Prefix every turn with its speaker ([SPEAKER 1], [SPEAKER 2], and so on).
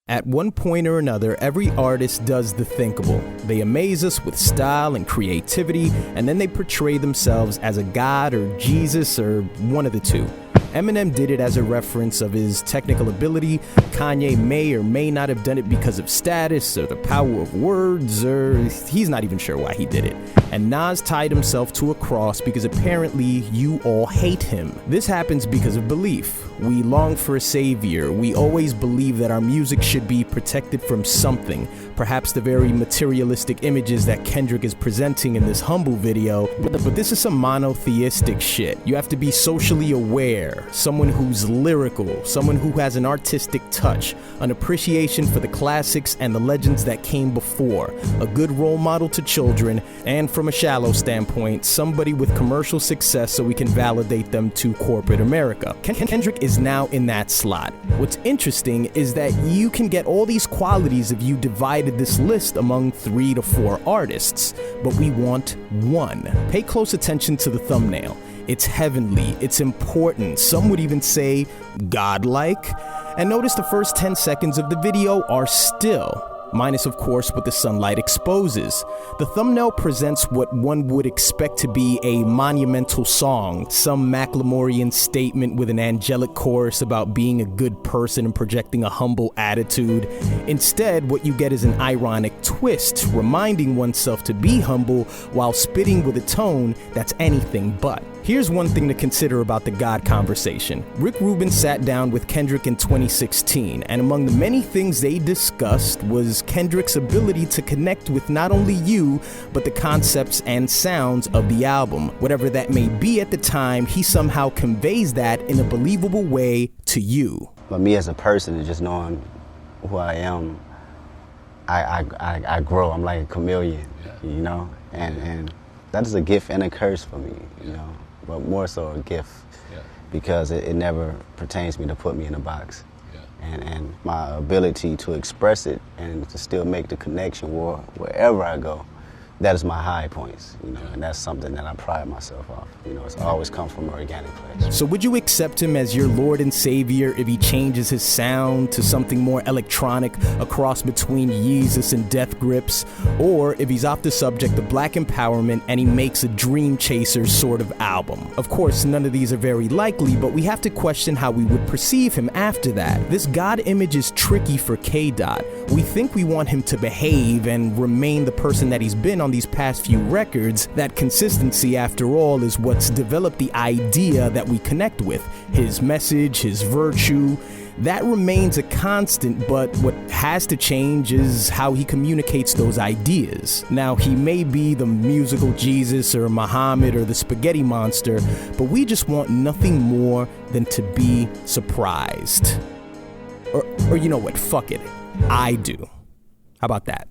[SPEAKER 1] At one point or another, every artist does the thinkable. They amaze us with style and creativity, and then they portray themselves as a god or Jesus or one of the two. Eminem did it as a reference of his technical ability. Kanye may or may not have done it because of status or the power of words, or he's not even sure why he did it. And Nas tied himself to a cross because apparently you all hate him. This happens because of belief. We long for a savior. We always believe that our music should be protected from something, perhaps the very materialistic images that Kendrick is presenting in this Humble video. But this is some monotheistic shit. You have to be socially aware, someone who's lyrical, someone who has an artistic touch, an appreciation for the classics and the legends that came before, a good role model to children, and from a shallow standpoint, somebody with commercial success so we can validate them to corporate America. Kendrick is now in that slot. What's interesting is that you can get all these qualities if you divided this list among 3 to 4 artists, but we want one. Pay close attention to the thumbnail. It's heavenly, it's important, some would even say godlike. And notice the first 10 seconds of the video are still, minus of course what the sunlight exposes. The thumbnail presents what one would expect to be a monumental song, some Macklemorian statement with an angelic chorus about being a good person and projecting a humble attitude. Instead, what you get is an ironic twist, reminding oneself to be humble while spitting with a tone that's anything but. Here's one thing to consider about the God conversation. Rick Rubin sat down with Kendrick in 2016, and among the many things they discussed was Kendrick's ability to connect with not only you, but the concepts and sounds of the album. Whatever that may be at the time, he somehow conveys that in a believable way to you.
[SPEAKER 2] But me as a person, and just knowing who I am, I grow. I'm like a chameleon, you know? And that is a gift and a curse for me, you know? But more so a gift, because it never pertains me to put me in a box. And my ability to express it and to still make the connection wherever I go, that is my high points, you know, and that's something that I pride myself off. You know, it's always come from an organic place.
[SPEAKER 1] So would you accept him as your Lord and Savior if he changes his sound to something more electronic, a cross between Yeezus and Death Grips, or if he's off the subject of black empowerment and he makes a Dream Chasers sort of album? Of course, none of these are very likely, but we have to question how we would perceive him after that. This God image is tricky for K-Dot. We think we want him to behave and remain the person that he's been on these past few records. That consistency, after all, is what's developed the idea that we connect with. His message, his virtue, that remains a constant, but what has to change is how he communicates those ideas. Now, he may be the musical Jesus or Muhammad or the spaghetti monster, but we just want nothing more than to be surprised. Or you know what, fuck it, I do. How about that?